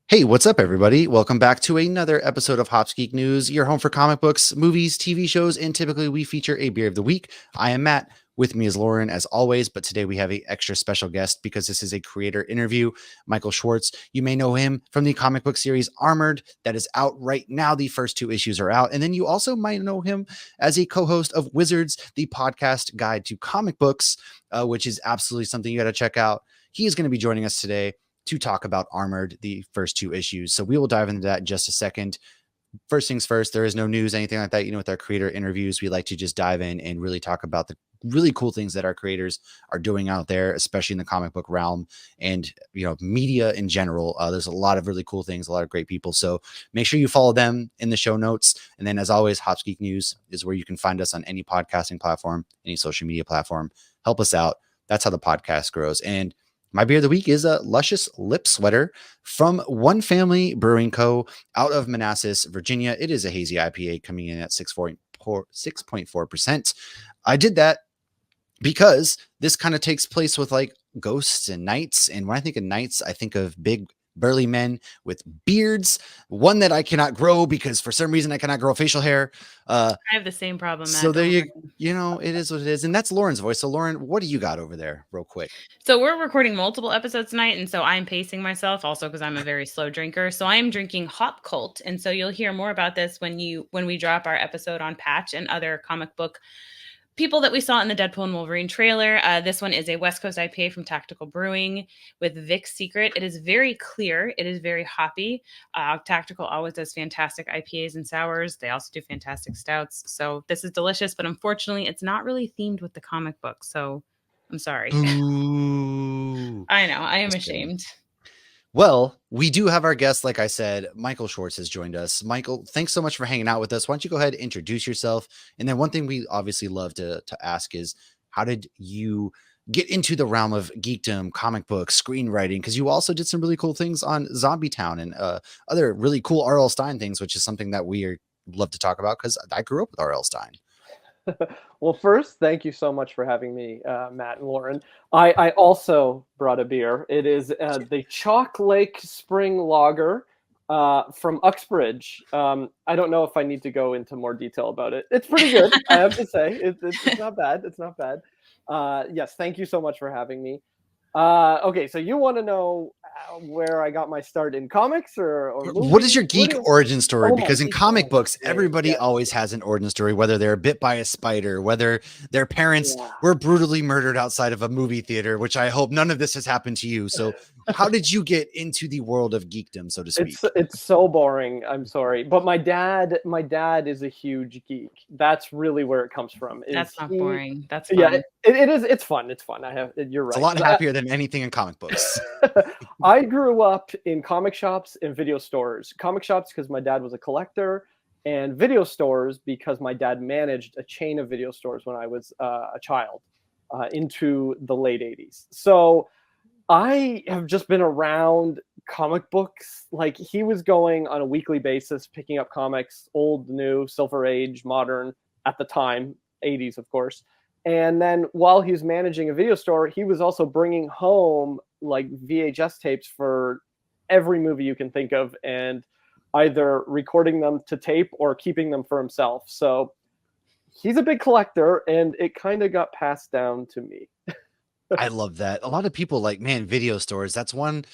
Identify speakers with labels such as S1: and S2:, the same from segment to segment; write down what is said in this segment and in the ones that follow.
S1: Hey, what's up, everybody? Welcome back to another episode of Hops Geek News, your home for comic books, movies, TV shows, and typically we feature a beer of the week. I am Matt. With me is Lauren, as always, but today we have an extra special guest because this is a creator interview. Michael Schwartz. You may know him from the comic book series Armored, that is out right now. The first two issues are out. And then you also might know him as a co host of Wizards, the podcast guide to comic books, which is absolutely something you got to check out. He is going to be joining us today to talk about Armored, the first two issues. So we will dive into that in just a second. First things first, there is no news, anything like that. With our creator interviews, we like to just dive in and really talk about the really cool things that our creators are doing out there, especially in the comic book realm and, media in general. There's a lot of really cool things, a lot of great people. So make sure you follow them in the show notes. And then as always, Hops Geek News is where you can find us on any podcasting platform, any social media platform. Help us out. That's how the podcast grows. And my beer of the week is a Luscious Lip Sweater from One Family Brewing Co. out of Manassas, Virginia. It is a hazy IPA coming in at 6.4%. I did that because this kind of takes place with like ghosts and knights. And when I think of knights, I think of big burly men with beards, one that I cannot grow because for some reason I cannot grow facial hair.
S2: I have the same problem, Matt.
S1: So there it is what it is. And that's Lauren's voice. So Lauren, what do you got over there real quick?
S2: So we're recording multiple episodes tonight, and so I'm pacing myself also because I'm a very slow drinker. So I am drinking Hop Cult, and so you'll hear more about this when we drop our episode on Patch and other comic book people that we saw in the Deadpool and Wolverine trailer. This one is a West Coast IPA from Tactical Brewing with Vic's Secret. It is very clear. It is very hoppy. Tactical always does fantastic IPAs and sours. They also do fantastic stouts. So this is delicious, but unfortunately, it's not really themed with the comic book. So I'm sorry.
S1: Ooh.
S2: I know. I am ashamed.
S1: Well, we do have our guest, like I said. Michael Schwartz has joined us. Michael, thanks so much for hanging out with us. Why don't you go ahead and introduce yourself? And then one thing we obviously love to ask is, how did you get into the realm of geekdom, comic books, screenwriting? Because you also did some really cool things on Zombie Town and other really cool R.L. Stine things, which is something that we love to talk about because I grew up with R.L. Stine.
S3: Well, first, thank you so much for having me, Matt and Lauren. I also brought a beer. It is the Chalk Lake Spring Lager from Uxbridge. I don't know if I need to go into more detail about it. It's pretty good, I have to say. It's not bad. It's not bad. Yes, thank you so much for having me. Okay, so you want to know where I got my start in comics or movies?
S1: What is your geek origin story? Because in comic books,
S3: story.
S1: everybody always has an origin story, whether they're bit by a spider, whether their parents were brutally murdered outside of a movie theater, which I hope none of this has happened to you. So how did you get into the world of geekdom, so to speak?
S3: It's so boring. I'm sorry. But my dad is a huge geek. That's really where it comes from.
S2: That's not boring. That's fun.
S3: Yeah, it is. It's fun. It's fun. You're right.
S1: It's a lot happier than anything in comic books.
S3: I grew up in comic shops and video stores. Comic shops because my dad was a collector, and video stores because my dad managed a chain of video stores when I was a child into the late 80s. So I have just been around comic books. Like, he was going on a weekly basis, picking up comics, old, new, Silver Age, modern at the time, 80s, of course. And then while he was managing a video store, he was also bringing home like VHS tapes for every movie you can think of and either recording them to tape or keeping them for himself. So he's a big collector, and it kind of got passed down to me.
S1: I love that. A lot of people video stores. That's one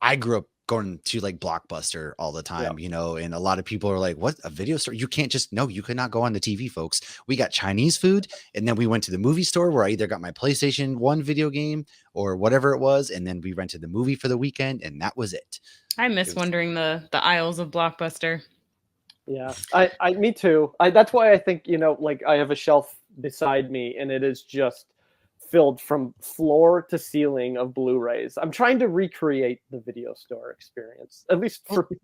S1: I grew up going to, like Blockbuster all the time, and a lot of people are like, what, a video store? You can't just, no, you could not go on the TV, folks. We got Chinese food. And then we went to the movie store where I either got my PlayStation 1 video game or whatever it was. And then we rented the movie for the weekend. And that was it.
S2: I miss wandering the aisles of Blockbuster.
S3: Yeah, me too. That's why I think, I have a shelf beside me and it is just filled from floor to ceiling of Blu-rays. I'm trying to recreate the video store experience, at least for me.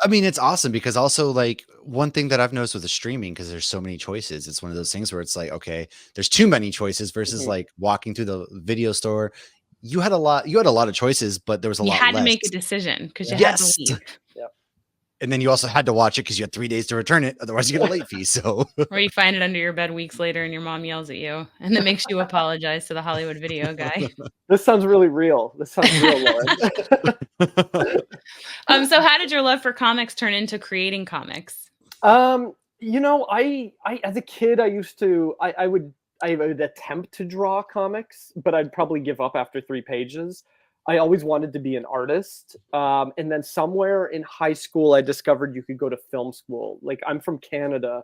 S1: I mean, it's awesome because also, like, one thing that I've noticed with the streaming, because there's so many choices, it's one of those things where it's like, okay, there's too many choices versus like walking through the video store. You had a lot of choices, but there was a lot less.
S2: You had to make a decision because you had to leave.
S1: And then you also had to watch it because you had 3 days to return it. Otherwise, you get a late fee. So,
S2: Or you find it under your bed weeks later and your mom yells at you and then makes you apologize to the Hollywood video guy.
S3: This sounds really real. This sounds real, Lauren.
S2: So how did your love for comics turn into creating comics?
S3: You know, I as a kid, I would attempt to draw comics, but I'd probably give up after 3 pages. I always wanted to be an artist. And then somewhere in high school, I discovered you could go to film school. Like, I'm from Canada.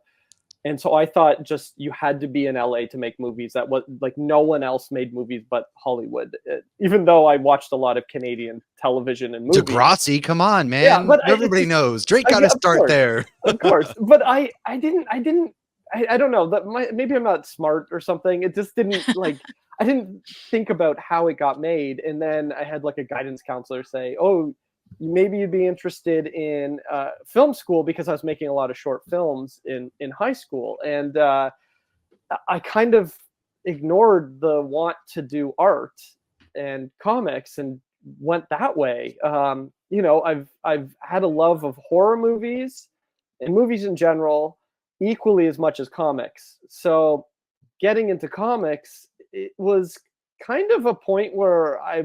S3: And so I thought just you had to be in LA to make movies. That was like no one else made movies but Hollywood. Even though I watched a lot of Canadian television and movies.
S1: Degrassi, come on, man.
S3: Yeah, but
S1: everybody knows Drake got to start there.
S3: Of course. But I don't know, maybe I'm not smart or something. It just didn't like, I didn't think about how it got made. And then I had like a guidance counselor say, oh, maybe you'd be interested in film school, because I was making a lot of short films in high school. And I kind of ignored the want to do art and comics and went that way. You know, I've had a love of horror movies and movies in general equally as much as comics. So getting into comics, it was kind of a point where I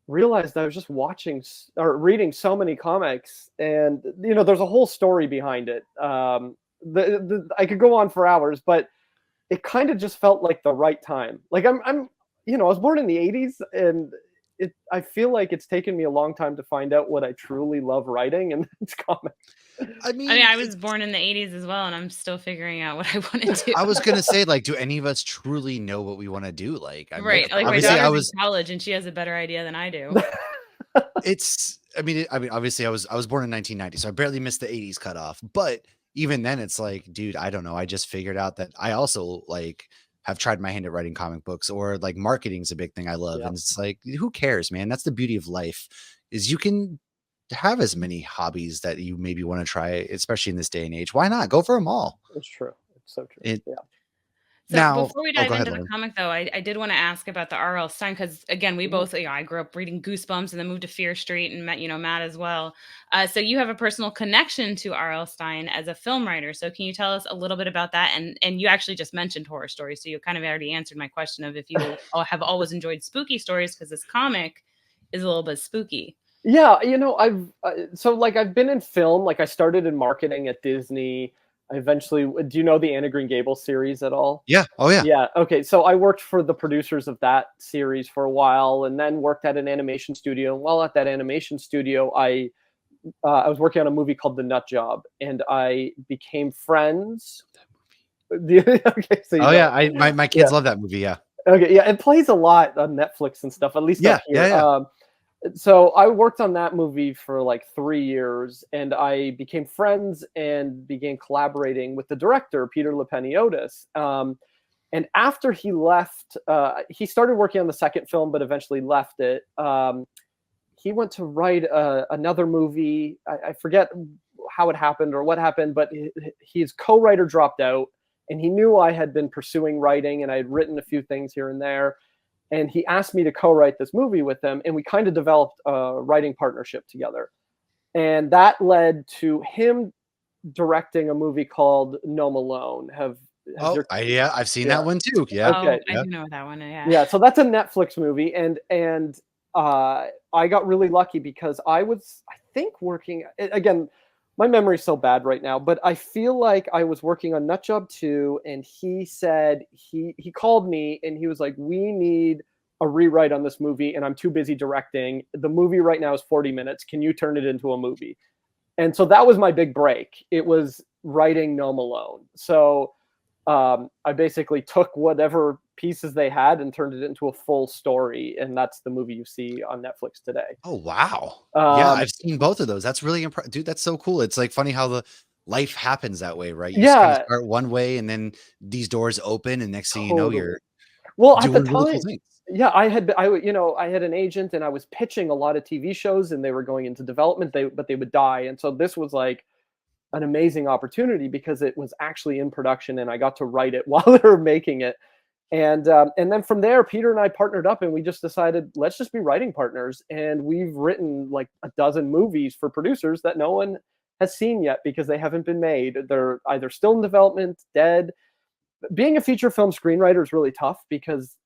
S3: realized I was just watching or reading so many comics, and you know, there's a whole story behind it. I could go on for hours, but it kind of just felt like the right time. Like I'm you know, I was born in the 80s, and I feel like it's taken me a long time to find out what I truly love writing, and it's comics.
S2: I mean, I was born in the 80s as well, and I'm still figuring out what I want to do.
S1: I was going to say, like, do any of us truly know what we want to do? Like,
S2: right. Like, my daughter's in college, and she has a better idea than I do.
S1: I mean, obviously I was born in 1990, so I barely missed the 80s cutoff. But even then, it's like, dude, I don't know. I just figured out that I also like have tried my hand at writing comic books, or like marketing is a big thing I love.
S3: Yeah.
S1: And it's like, who cares, man? That's the beauty of life, is you can have as many hobbies that you maybe want to try, especially in this day and age. Why not go for them all?
S3: It's true. It's so true.
S2: So now, before we dive into the comic, though, I did want to ask about the R.L. Stine, because again, we both, I grew up reading Goosebumps and then moved to Fear Street and met, Matt as well. So you have a personal connection to R.L. Stine as a film writer. So can you tell us a little bit about that? And you actually just mentioned horror stories, so you kind of already answered my question of if you have always enjoyed spooky stories, because this comic is a little bit spooky.
S3: Yeah, I've been in film. Like, I started in marketing at Disney. I eventually, do you know the Anna Green Gables series at all?
S1: Yeah. Oh yeah.
S3: Yeah. Okay. So I worked for the producers of that series for a while, and then worked at an animation studio. And while at that animation studio, I was working on a movie called The Nut Job, and I became friends. Okay. So
S1: yeah, my kids love that movie. Yeah.
S3: Okay. Yeah, it plays a lot on Netflix and stuff. At least up here.
S1: Yeah.
S3: So I worked on that movie for like 3 years, and I became friends and began collaborating with the director, Peter Lepeniotis. And after he left, he started working on the second film, but eventually left it. He went to write another movie. I forget how it happened or what happened, but his co-writer dropped out, and he knew I had been pursuing writing, and I had written a few things here and there. And he asked me to co-write this movie with him, and we kind of developed a writing partnership together. And that led to him directing a movie called Gnome Alone.
S1: I've seen that one too. Yeah.
S3: Okay.
S2: I do know that one. Yeah.
S3: Yeah. So that's a Netflix movie, and I got really lucky because I think working again. My memory's so bad right now, but I feel like I was working on Nut Job 2, and he said he called me and he was like, "We need a rewrite on this movie, and I'm too busy directing. The movie right now is 40 minutes. Can you turn it into a movie?" And so that was my big break. It was writing Gnome Alone. So I basically took whatever pieces they had and turned it into a full story, and that's the movie you see on Netflix today.
S1: Oh wow. Yeah, I've seen both of those. That's really impressive, dude. That's so cool. It's like funny how the life happens that way, right? You just kind of start one way, and then these doors open, and next thing you know, you're
S3: doing
S1: at the time, really cool things.
S3: Yeah, I had an agent, and I was pitching a lot of TV shows, and they were going into development, but they would die. And so this was like an amazing opportunity because it was actually in production, and I got to write it while they were making it. And then from there, Peter and I partnered up, and we just decided, let's just be writing partners. And we've written like a dozen movies for producers that no one has seen yet because they haven't been made. They're either still in development, dead. Being a feature film screenwriter is really tough because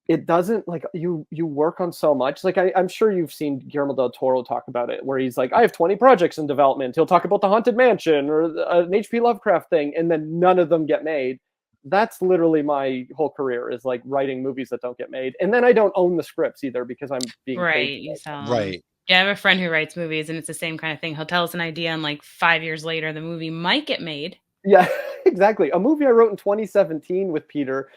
S3: it doesn't, like, you work on so much. Like, I'm sure you've seen Guillermo del Toro talk about it, where he's like, I have 20 projects in development. He'll talk about the Haunted Mansion or an HP Lovecraft thing, and then none of them get made. That's literally my whole career, is like writing movies that don't get made. And then I don't own the scripts either because I'm being paid.
S2: You sell
S1: Right.
S2: Yeah, I have a friend who writes movies, and it's the same kind of thing. He'll tell us an idea, and like 5 years later, the movie might get made.
S3: Yeah, exactly. A movie I wrote in 2017 with Peter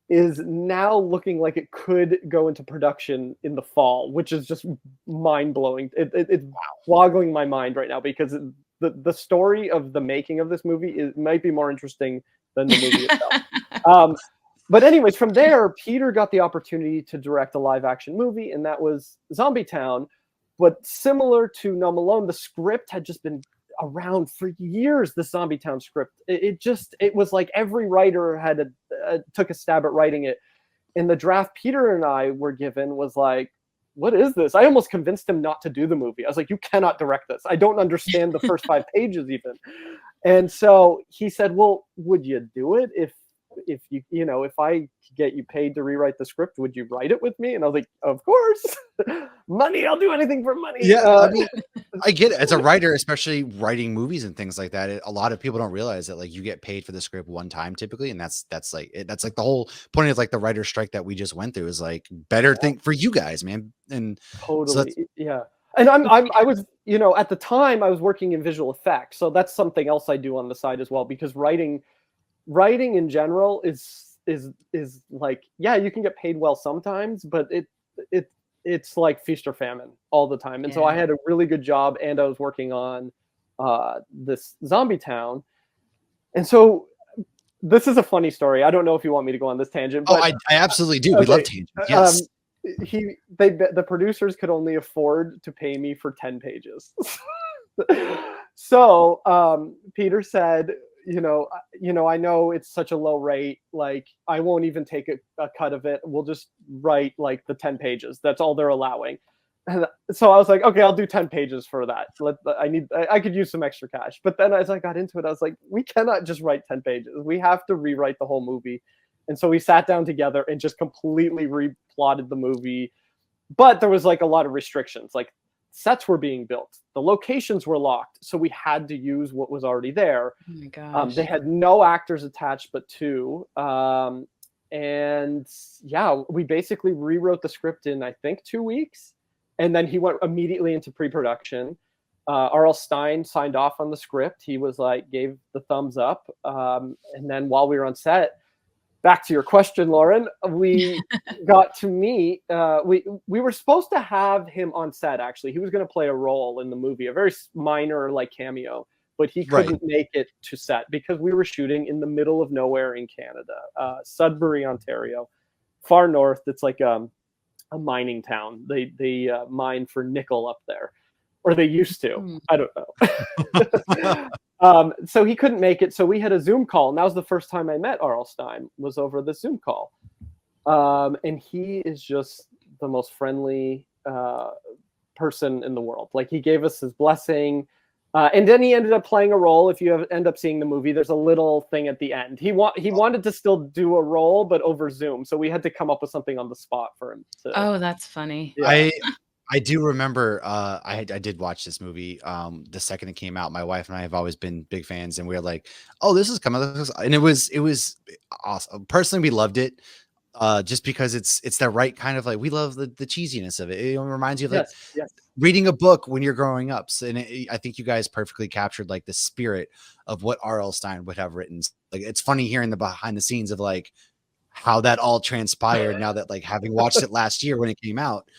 S3: is now looking like it could go into production in the fall, which is just mind-blowing. It's boggling my mind right now because the story of the making of this movie might be more interesting than the movie itself. But anyways, from there, Peter got the opportunity to direct a live-action movie, and that was Zombie Town. But similar to No Malone, the script had just been around for years. The Zombie Town script, it was like every writer had took a stab at writing it, and the draft Peter and I were given was like, what is this? I almost convinced him not to do the movie. I was like, you cannot direct this. I don't understand the first 5 pages even. And so he said, well, would you do it if if I get you paid to rewrite the script, would you write it with me? And I was like, of course. Money, I'll do anything for money.
S1: Yeah, I mean, I get it. As a writer, especially writing movies and things like that, a lot of people don't realize that like you get paid for the script one time typically, and that's like the whole point of like the writer's strike that we just went through is like better thing for you guys, man. And
S3: totally, yeah. And I was, at the time I was working in visual effects, so that's something else I do on the side as well, because writing in general is like, yeah, you can get paid well sometimes, but it's like feast or famine all the time. And so I had a really good job, and I was working on this Zombie Town. And so this is a funny story. I don't know if you want me to go on this tangent. But,
S1: I absolutely do. Okay. We love tangents. Yes.
S3: The producers could only afford to pay me for 10 pages. So Peter said, I know it's such a low rate. Like, I won't even take a cut of it. We'll just write like the 10 pages. That's all they're allowing. And so I was like, okay, I'll do 10 pages for that. I could use some extra cash. But then as I got into it, I was like, we cannot just write 10 pages. We have to rewrite the whole movie. And so we sat down together and just completely replotted the movie. But there was like a lot of restrictions. Like, sets were being built, the locations were locked, so we had to use what was already there.
S2: Oh my gosh.
S3: They had no actors attached but 2, and yeah, we basically rewrote the script in, I think, 2 weeks, and then he went immediately into pre-production. R.L. Stine signed off on the script. He was like, gave the thumbs up, and then while we were on set, back to your question, Lauren, we got to meet. We were supposed to have him on set, actually. He was going to play a role in the movie, a very minor like cameo, but he couldn't make it to set because we were shooting in the middle of nowhere in Canada, Sudbury, Ontario, far north. It's like a mining town. They mine for nickel up there, or they used to. I don't know. So he couldn't make it. So we had a Zoom call. And that was the first time I met R.L. Stine, was over the Zoom call. And he is just the most friendly person in the world. Like, he gave us his blessing. And then he ended up playing a role. If you end up seeing the movie, there's a little thing at the end. He wanted to still do a role, but over Zoom. So we had to come up with something on the spot for him.
S2: Oh, that's funny.
S1: Yeah. I do remember I did watch this movie the second it came out. My wife and I have always been big fans, and we were like, oh, this is coming. And it was awesome. Personally, we loved it just because it's the right kind of, like, we love the cheesiness of it. It reminds you of like reading a book when you're growing up. So, and I think you guys perfectly captured like the spirit of what R.L. Stine would have written. Like, it's funny hearing the behind the scenes of like how that all transpired now that, like, having watched it last year when it came out.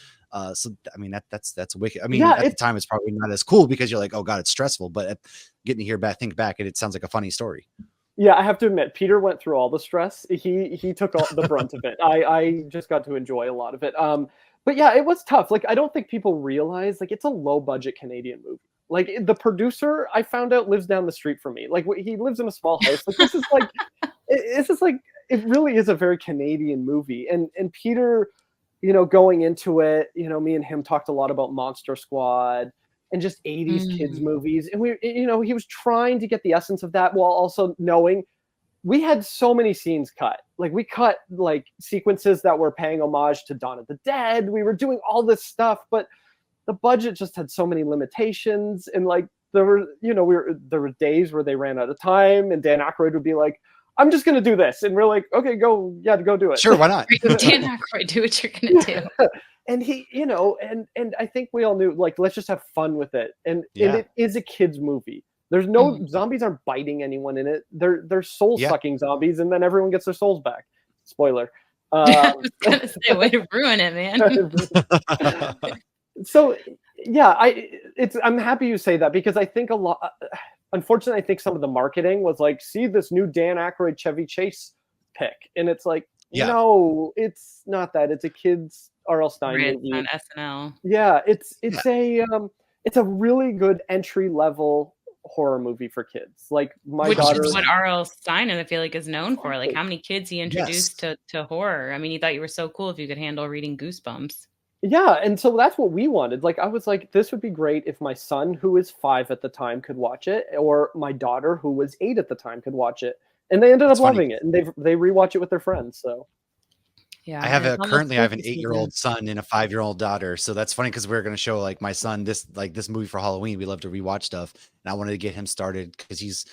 S1: So I mean that's wicked. I mean, at the time it's probably not as cool because you're like, oh god, it's stressful. But getting to hear think back, it sounds like a funny story.
S3: Yeah, I have to admit, Peter went through all the stress. He took all the brunt of it. I just got to enjoy a lot of it. But yeah, it was tough. Like, I don't think people realize, like, it's a low budget Canadian movie. Like, the producer, I found out, lives down the street from me. Like, he lives in a small house. Like, this is like it really is a very Canadian movie. And Peter, going into it, me and him talked a lot about Monster Squad. and just 80s kids movies. And he was trying to get the essence of that while also knowing we had so many scenes cut. Like we cut like sequences that were paying homage to Dawn of the Dead. We were doing all this stuff, but the budget just had so many limitations. And like there were days where they ran out of time, and Dan Aykroyd would be like, "I'm just gonna do this," and we're like, "Okay, go do it."
S1: Sure, why not?
S2: Dan Aykroyd, do what you're gonna do.
S3: And he, and I think we all knew, like, let's just have fun with it. And it is a kid's movie. There's no zombies aren't biting anyone in it. They're soul sucking zombies, and then everyone gets their souls back. Spoiler.
S2: I was gonna say, way to ruin it, man.
S3: So yeah, I'm happy you say that, because I think a lot. Unfortunately, I think some of the marketing was like, see this new Dan Aykroyd Chevy Chase pick, and it's like, no, it's not that. It's a kid's R.L. Stein movie
S2: on SNL.
S3: Yeah, it's a really good entry level horror movie for kids. Like
S2: Which is what R.L. Stein, I feel like, is known for. Like how many kids he introduced to horror. I mean, he thought you were so cool if you could handle reading Goosebumps. Yeah,
S3: and so that's what we wanted. Like I was like, this would be great if my son, who was 5 at the time, could watch it, or my daughter, who was 8 at the time, could watch it. And they ended up loving it, and they rewatch it with their friends. So
S1: yeah, I have an 8-year-old son and a 5-year-old daughter. So that's funny, because we're going to show like my son this movie for Halloween. We love to rewatch stuff, and I wanted to get him started because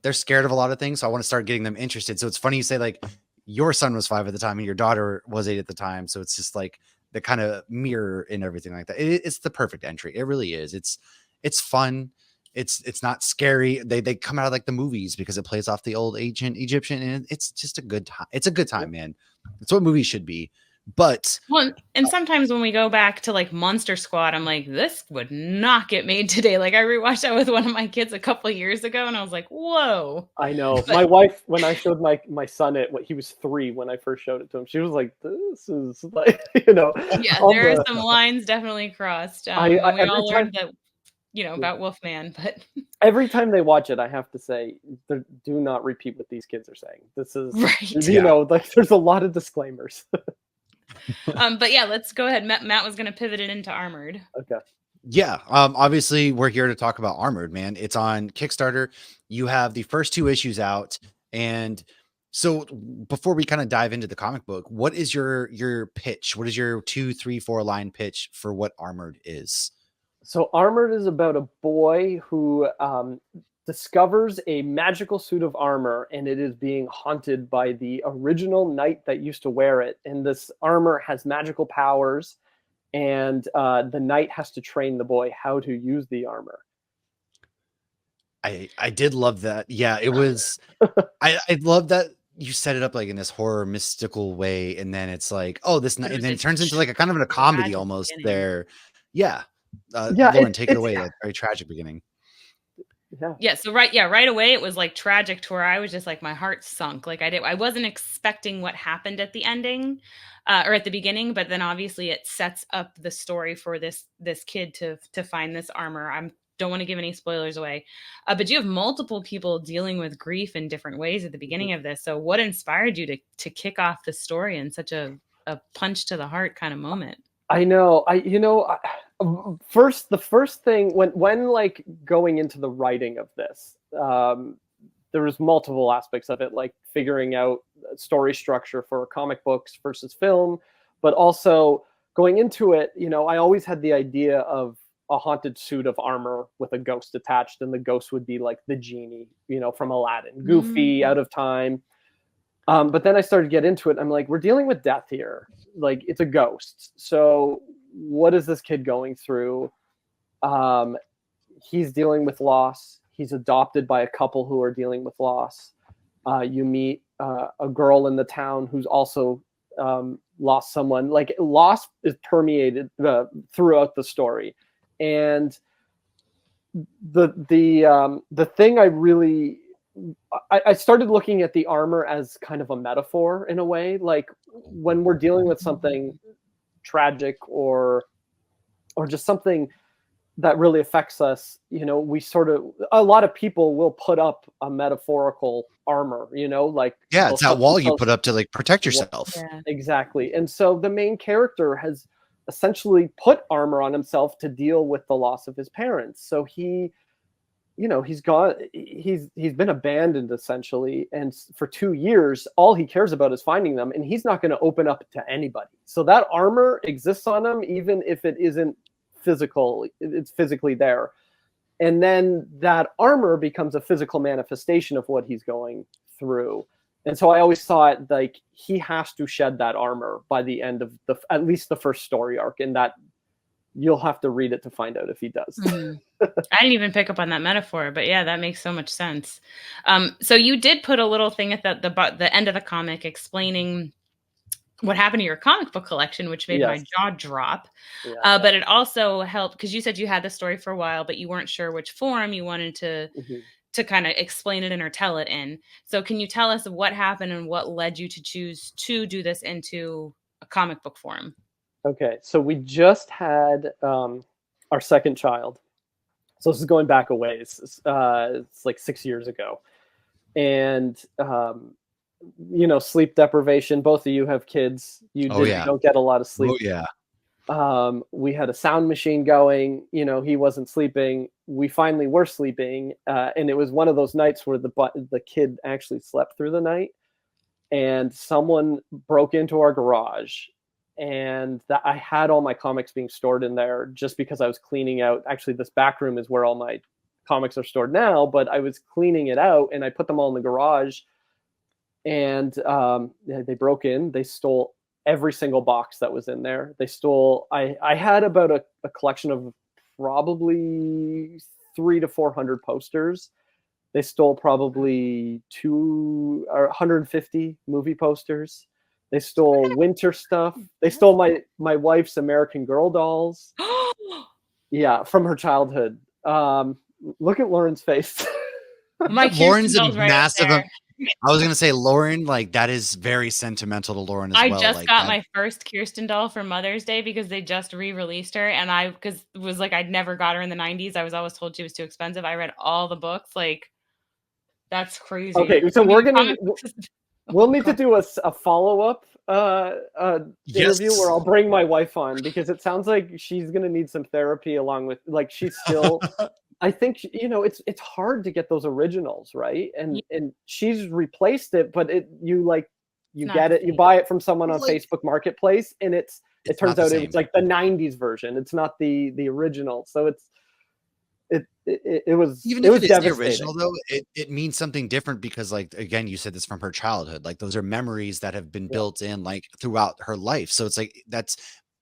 S1: they're scared of a lot of things. So I want to start getting them interested. So it's funny you say like your son was 5 at the time and your daughter was 8 at the time. So it's just like the kind of mirror and everything like that. It's the perfect entry. It really is. It's fun. It's not scary. They come out of like the movies because it plays off the old ancient Egyptian, and it's just a good time. It's a good time, man. It's what movies should be. But
S2: and sometimes when we go back to like Monster Squad, I'm like, this would not get made today. Like I rewatched that with one of my kids a couple of years ago, and I was like, whoa.
S3: I know. My wife, when I showed my son it, he was 3 when I first showed it to him. She was like, this is like,
S2: Yeah, there are some lines definitely crossed. We all learned that, about Wolfman, but
S3: every time they watch it, I have to say, do not repeat what these kids are saying. This is,
S2: right.
S3: Like there's a lot of disclaimers.
S2: But yeah, let's go ahead. Matt was going to pivot it into Armored.
S3: Okay.
S1: Yeah. Obviously we're here to talk about Armored, man. It's on Kickstarter. You have the first 2 issues out. And so before we kind of dive into the comic book, what is your pitch? What is your 2, 3, 4 line pitch for what Armored is?
S3: So Armored is about a boy who discovers a magical suit of armor, and it is being haunted by the original knight that used to wear it. And this armor has magical powers, and the knight has to train the boy how to use the armor.
S1: I did love that. Yeah, it was. I love that you set it up like in this horror mystical way, and then it's like, oh, this knight, and then it turns into like a kind of a comedy almost there. Yeah. Lauren, take it away. A very tragic beginning.
S2: Yeah. So right away it was like tragic to where I was just like, my heart sunk. Like I wasn't expecting what happened at the ending, or at the beginning, but then obviously it sets up the story for this kid to find this armor. I don't want to give any spoilers away, but you have multiple people dealing with grief in different ways at the beginning of this. So what inspired you to kick off the story in such a punch to the heart kind of moment?
S3: I know. The first thing when like going into the writing of this, there was multiple aspects of it, like figuring out story structure for comic books versus film, but also going into it, I always had the idea of a haunted suit of armor with a ghost attached, and the ghost would be like the genie, from Aladdin, goofy, out of time. But then I started to get into it. I'm like, we're dealing with death here. Like, it's a ghost. So what is this kid going through? He's dealing with loss. He's adopted by a couple who are dealing with loss. You meet a girl in the town who's also lost someone. Like, loss is permeated throughout the story. And the thing I started looking at the armor as kind of a metaphor in a way. Like, when we're dealing with something tragic or just something that really affects us, a lot of people will put up a metaphorical armor, like,
S1: it's that wall you put up to like protect yourself.
S3: Yeah. Exactly. And so the main character has essentially put armor on himself to deal with the loss of his parents. So he, he's been abandoned essentially, and for 2 years all he cares about is finding them, and he's not going to open up to anybody. So that armor exists on him, even if it isn't physical, it's physically there. And then that armor becomes a physical manifestation of what he's going through. And so I always thought, like, he has to shed that armor by the end of at least the first story arc, and that you'll have to read it to find out if he does.
S2: I didn't even pick up on that metaphor, but yeah, that makes so much sense. So you did put a little thing at the end of the comic explaining what happened to your comic book collection, which made my jaw drop.
S3: Yeah.
S2: But it also helped because you said you had the story for a while, but you weren't sure which form you wanted to kind of explain it in or tell it in. So can you tell us what happened and what led you to choose to do this into a comic book form?
S3: Okay, so we just had our second child. So this is going back a ways. It's like 6 years ago. And, sleep deprivation. Both of you have kids. You don't get a lot of sleep.
S1: Oh, yeah.
S3: We had a sound machine going. He wasn't sleeping. We finally were sleeping. And it was one of those nights where the kid actually slept through the night. And someone broke into our garage. And I had all my comics being stored in there just because I was cleaning out. Actually, this back room is where all my comics are stored now, but I was cleaning it out and I put them all in the garage. And they broke in. They stole every single box that was in there. They stole. I had about a collection of probably 300 to 400 posters. They stole probably 150 movie posters. They stole winter stuff. They stole my wife's American Girl dolls. Yeah, from her childhood. Look at Lauren's face.
S1: Lauren's a massive. I was gonna say, Lauren, like, that is very sentimental to Lauren as well.
S2: I just got my first Kirsten doll for Mother's Day because they just re-released her, and because it was like I'd never got her in the 90s. I was always told she was too expensive. I read all the books. Like, that's crazy.
S3: Okay, so we'll need to do a follow-up interview where I'll bring my wife on, because it sounds like she's going to need some therapy along with, like, she's still, I think, it's hard to get those originals, right? And she's replaced it, but you get it, you buy it from someone on Facebook Marketplace, and it turns out it's like the 90s version. It's not the original. So it was devastating.
S1: The original, though, it means something different because, like, again, you said this from her childhood. Like, those are memories that have been built in, like, throughout her life. So it's like, that's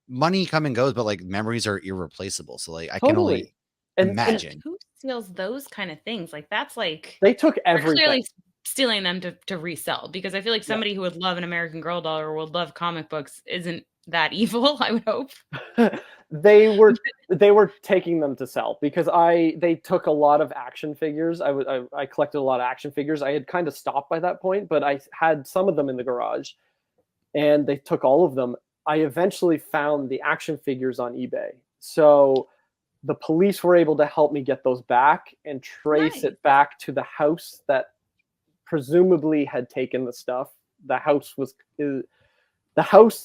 S1: money come and goes, but, like, memories are irreplaceable. So, like, I can only imagine.
S2: And who steals those kind of things? Like, that's like,
S3: they took everything.
S2: Clearly stealing them to resell, because I feel like somebody who would love an American Girl doll or would love comic books isn't that evil, I would hope.
S3: They were taking them to sell because they took a lot of action figures. I collected a lot of action figures. I had kind of stopped by that point, but I had some of them in the garage, and they took all of them. I eventually found the action figures on eBay. So the police were able to help me get those back and trace it back to the house that presumably had taken the stuff. The house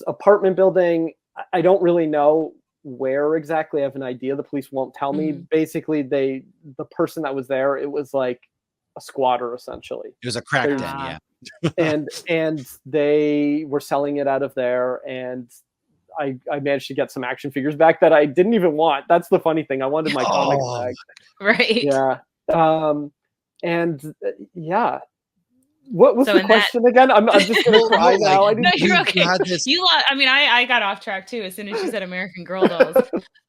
S3: apartment building. I don't really know where exactly. I have an idea. The police won't tell me. Basically, the person that was there, it was like a squatter essentially.
S1: It was a crack den, yeah.
S3: and they were selling it out of there, and I managed to get some action figures back that I didn't even want. That's the funny thing. I wanted my comics back.
S2: Right.
S3: Yeah. What was the question again? I'm just gonna cry now.
S2: No, you're okay. I got off track too as soon as you said American Girl dolls.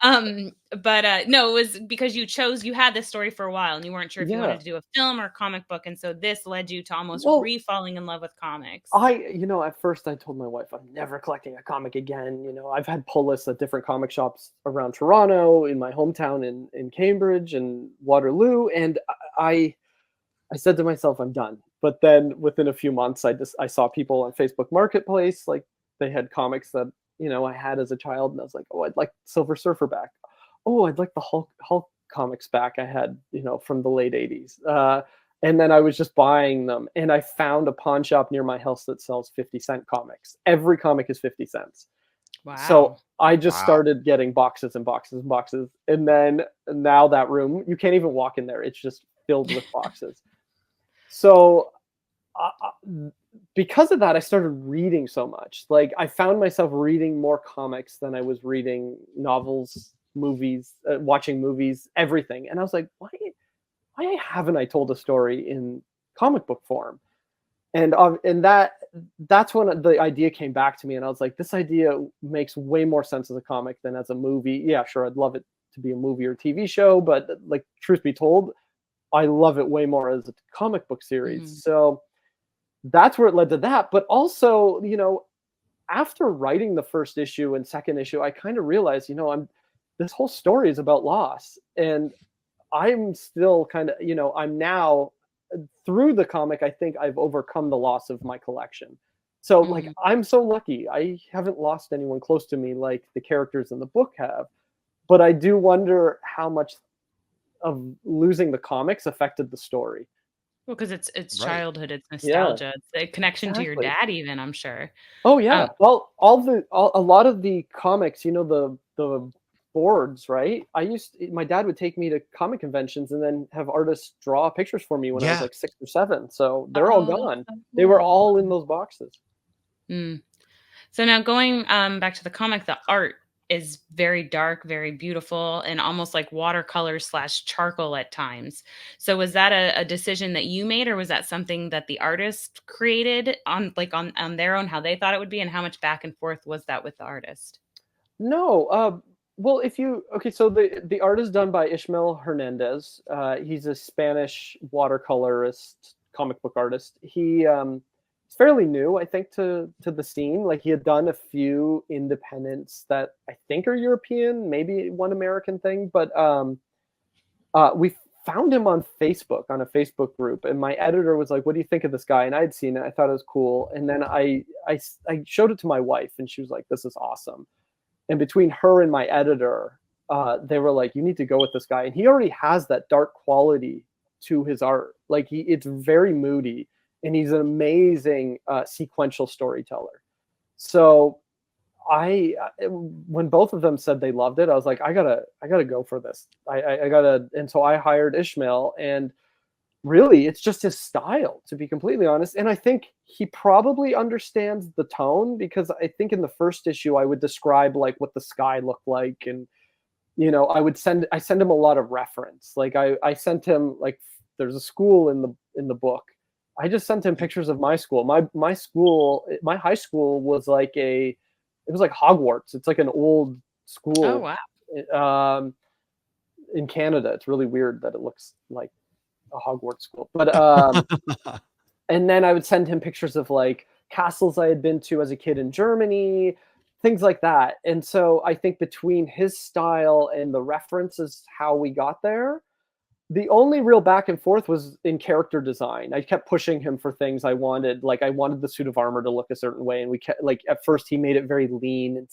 S2: No, it was because you had this story for a while and you weren't sure if you wanted to do a film or a comic book, and so this led you to almost re-falling in love with comics.
S3: At first I told my wife I'm never collecting a comic again. I've had pull lists at different comic shops around Toronto, in my hometown in Cambridge and Waterloo, and I said to myself, I'm done. But then within a few months, I saw people on Facebook Marketplace, like, they had comics that, I had as a child, and I was like, oh, I'd like Silver Surfer back. Oh, I'd like the Hulk comics back I had, from the late 80s. And then I was just buying them. And I found a pawn shop near my house that sells 50-cent comics. Every comic is 50 cents. So
S2: Wow.
S3: I just
S1: Wow.
S3: started getting boxes and boxes and boxes. And then now that room, you can't even walk in there. It's just filled with boxes. So because of that, I started reading so much. Like I found myself reading more comics than I was reading novels, movies, watching movies, everything. And I was like, why haven't I told a story in comic book form? And that's when the idea came back to me, and I was like, this idea makes way more sense as a comic than as a movie. Yeah, sure, I'd love it to be a movie or TV show, but like truth be told, I love it way more as a comic book series.
S2: Mhm.
S3: So that's where it led to that. But also, after writing the first issue and second issue, I kind of realized, I'm this whole story is about loss, and I'm still kind of, I'm now through the comic, I think I've overcome the loss of my collection. So like
S2: Mhm.
S3: I'm so lucky. I haven't lost anyone close to me like the characters in the book have. But I do wonder how much of losing the comics affected the story.
S2: Well, because it's
S1: Right.
S2: childhood, it's
S3: Yeah,
S2: nostalgia, it's a connection to your
S3: exactly.
S2: dad even, I'm sure.
S3: Oh
S2: Um,
S3: yeah. Well, a lot of the comics, the boards, right? My dad would take me to comic conventions and then have artists draw pictures for me when I was
S1: Yeah.
S3: like 6 or 7. So they're all
S2: oh, that's
S3: gone.
S2: so
S3: They were
S2: cool.
S3: all in those boxes.
S2: Mm. So now going back to the comic, the art is very dark, very beautiful, and almost like watercolor slash charcoal at times. So was that a decision that you made, or was that something that the artist created on their own, how they thought it would be, and how much back and forth was that with the artist?
S3: No, well, if you okay, so the art is done by Ishmael Hernandez. He's a Spanish watercolorist, comic book artist. He's fairly new, I think, to the scene. Like he had done a few independents that I think are European, maybe one American thing, but we found him on Facebook on a Facebook group, and my editor was like, "What do you think of this guy?" And I had seen it, I thought it was cool, and then I showed it to my wife, and she was like, "This is awesome." And between her and my editor, they were like, "You need to go with this guy," and he already has that dark quality to his art. Like it's very moody, and he's an amazing sequential storyteller. So when both of them said they loved it, I was like, I gotta go for this. I gotta, and so I hired Ishmael, and really, it's just his style, to be completely honest. And I think he probably understands the tone because I think in the first issue I would describe like what the sky looked like, and I send him a lot of reference. Like I sent him like there's a school in the book. I just sent him pictures of my school. My school, my high school was like it was like Hogwarts. It's like an old
S2: Oh
S3: school
S2: wow.
S3: um, in Canada. It's really weird that it looks like a Hogwarts school. But and then I would send him pictures of like castles I had been to as a kid in Germany, things like that. And so I think between his style and the references how we got there, the only real back and forth was in character design. I kept pushing him for things I wanted. Like I wanted the suit of armor to look a certain way, and we kept like at first he made it very lean and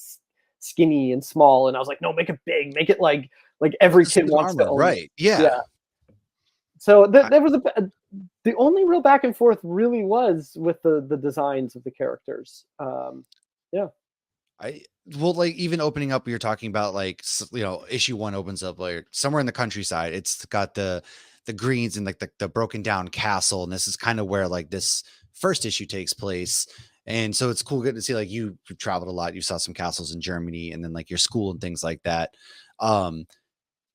S3: skinny and small, and I was like, no, make it big, make it like every
S1: The
S3: kid
S1: suit of
S3: wants to
S1: armor,
S3: own it.
S1: right? Yeah.
S3: Yeah. So
S1: I,
S3: there was the only real back and forth really was with the designs of the characters. Yeah.
S1: I well, like even opening up, you're talking about like issue one opens up like somewhere in the countryside. It's got the greens and like the broken down castle, and this is kind of where like this first issue takes place. And so it's cool getting to see like you traveled a lot. You saw some castles in Germany, and then like your school and things like that. Um,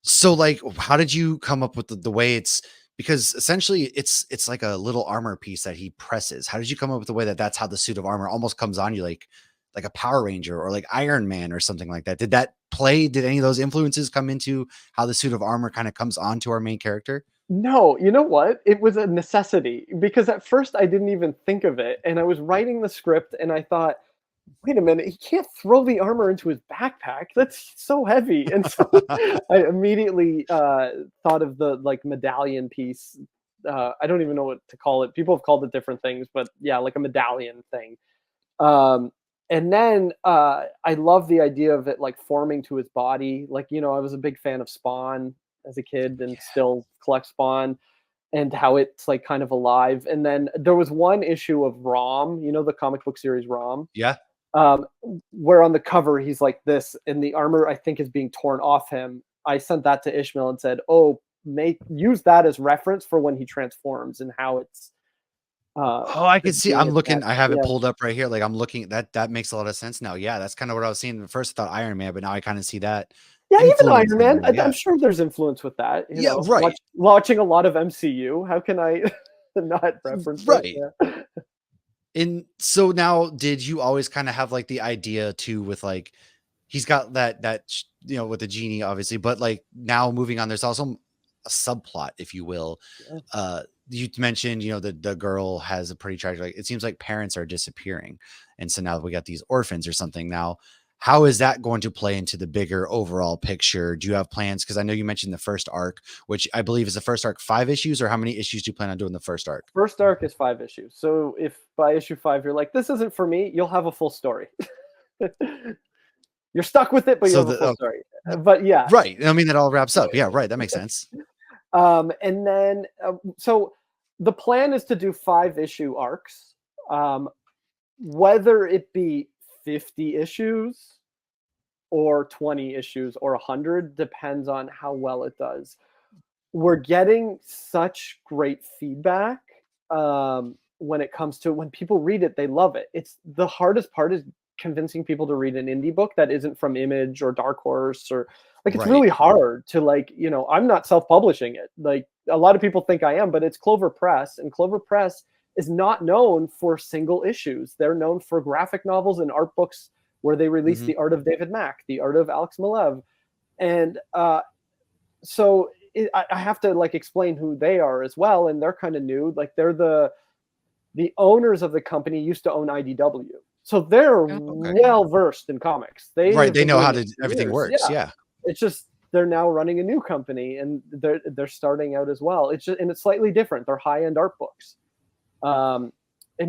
S1: So like how did you come up with the way it's because essentially it's like a little armor piece that he presses. How did you come up with the way that that's how the suit of armor almost comes on you like a Power Ranger or like Iron Man or something like that? Did any of those influences come into how the suit of armor kind of comes on to our main character?
S3: No, you know what? It was a necessity because at first I didn't even think of it, and I was writing the script, and I thought, wait a minute, he can't throw the armor into his backpack. That's so heavy. And so I immediately thought of the like medallion piece. I don't even know what to call it. People have called it different things, but yeah, like a medallion thing. Um, and then I love the idea of it like forming to his body. Like, I was a big fan of Spawn as a kid and still collect Spawn and how it's like kind of alive. And then there was one issue of Rom, the comic book series Rom.
S1: Yeah.
S3: where on the cover he's like this, and the armor I think is being torn off him. I sent that to Ishmael and said, "Oh, use that as reference for when he transforms and how it's."
S1: Oh, I can see.
S3: being
S1: I'm looking.
S3: attached.
S1: I have it
S3: Yeah,
S1: pulled up right here. Like I'm looking. That makes a lot of sense now. Yeah, that's kind of what I was seeing at first. I thought Iron Man, but now I kind of see that
S3: yeah, even
S1: influence
S3: Iron
S1: in
S3: Man.
S1: there. Yeah,
S3: I'm sure there's influence with that. You
S1: yeah,
S3: know,
S1: right,
S3: watching a lot of MCU. How can I not reference it?
S1: right.
S3: Yeah.
S1: And so now, did you always kind of have like the idea too with like he's got with the genie, obviously, but like now moving on, there's also a subplot, if you will.
S3: Yeah.
S1: You mentioned, the girl has a pretty tragic, like, it seems like parents are disappearing. And so now we got these orphans or something. Now, how is that going to play into the bigger overall picture? Do you have plans? Because I know you mentioned the first arc, which I believe is the first arc 5 issues, or how many issues do you plan on doing the first arc?
S3: First arc is 5 issues. So if by issue 5 you're like, this isn't for me, you'll have a full story. You're stuck with it, but you
S1: So
S3: have a full story. But yeah,
S1: right. I mean, that all wraps up. Yeah, right. That makes sense.
S3: and then so the plan is to do 5 issue arcs, whether it be 50 issues or 20 issues or 100 depends on how well it does. We're getting such great feedback when it comes to when people read it, they love it. It's the hardest part is convincing people to read an indie book that isn't from Image or Dark Horse or like it's
S1: Right.
S3: really hard to like, I'm not self-publishing it. Like a lot of people think I am, but it's Clover Press, and Clover Press is not known for single issues. They're known for graphic novels and art books where they release
S1: Mhm.
S3: The Art of David Mack, The Art of Alex Malev. And so I have to like explain who they are as well, and they're kind of new. Like they're the owners of the company used to own IDW, so they're
S2: Oh,
S1: Okay.
S3: well versed in comics. They
S1: Right.
S3: have
S1: They
S3: been
S1: know
S3: doing
S1: how
S3: this
S1: to
S3: for
S1: everything
S3: years.
S1: works.
S3: Yeah,
S1: Yeah.
S3: it's just they're now running a new company, and they're starting out as well. It's just and it's slightly different. They're high end art books, and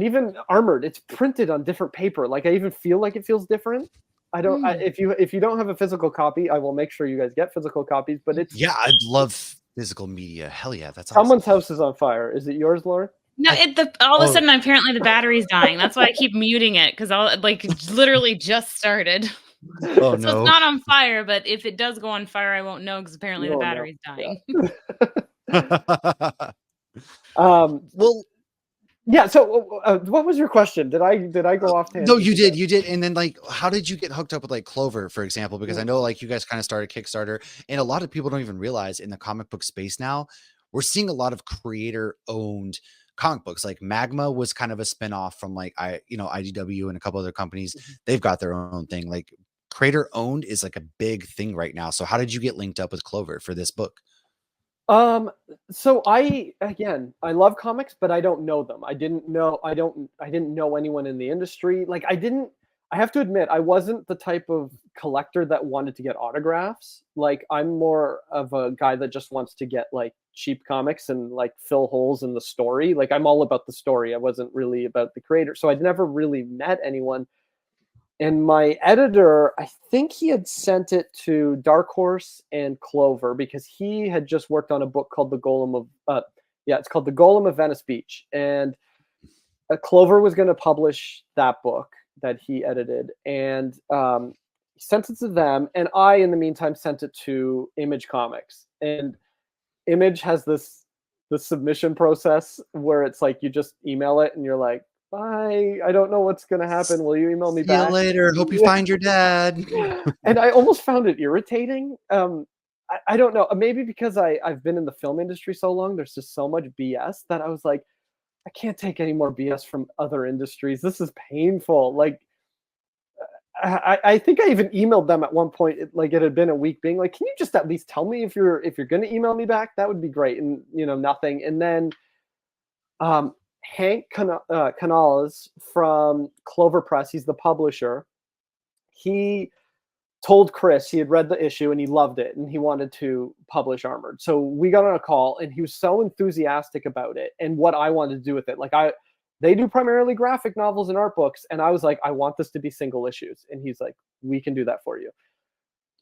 S3: even Armored. It's printed on different paper. Like I even feel like it feels different. I don't.
S2: Hmm.
S3: If you don't have a physical copy, I will make sure you guys get physical copies. But it's
S1: Yeah, I'd love physical media. Hell yeah, that's awesome.
S3: someone's house is on fire. Is it yours, Lauren?
S2: No,
S1: I
S2: all of a
S1: oh,
S2: sudden apparently the battery's dying. That's why I keep muting it because I'll like literally just started.
S1: oh
S2: So it's
S1: no.
S2: not on fire, but if it does go on fire, I won't know because apparently the
S3: No, no.
S2: battery's dying.
S3: Um,
S1: Well,
S3: yeah. So, what was your question? Did I go off
S1: no,
S3: tangent?
S1: you did. And then like, how did you get hooked up with like Clover, for example? Because I know like you guys kind of started Kickstarter, and a lot of people don't even realize in the comic book space now, we're seeing a lot of creator owned comic books. Like Magma was kind of a spinoff from like IDW and a couple other companies. They've got their own thing. Like creator owned is like a big thing right now. So how did you get linked up with Clover for this book?
S3: So I love comics, but I don't know them. I didn't know anyone in the industry. Like I have to admit, I wasn't the type of collector that wanted to get autographs. Like I'm more of a guy that just wants to get like cheap comics and like fill holes in the story. Like I'm all about the story. I wasn't really about the creator. So I'd never really met anyone. And my editor, I think he had sent it to Dark Horse and Clover because he had just worked on a book called The Golem of it's called The Golem of Venice Beach, and Clover was going to publish that book that he edited, and he sent it to them, and I, in the meantime, sent it to Image Comics, and Image has this submission process where it's like you just email it, and you're like, bye. I don't know what's going to happen. Will you email me
S1: See you
S3: back?
S1: later. Hope you find your dad.
S3: And I almost found it irritating. I don't know. Maybe because I've been in the film industry so long, there's just so much BS that I was like, I can't take any more BS from other industries. This is painful. Like, I think I even emailed them at one point. Like it had been a week, being like, "Can you just at least tell me if you're going to email me back? That would be great." And nothing. And then Hank Canales from Clover Press, he's the publisher. He told Chris he had read the issue and he loved it and he wanted to publish Armored. So we got on a call and he was so enthusiastic about it and what I wanted to do with it. Like they do primarily graphic novels and art books, and I was like, I want this to be single issues. And he's like, we can do that for you.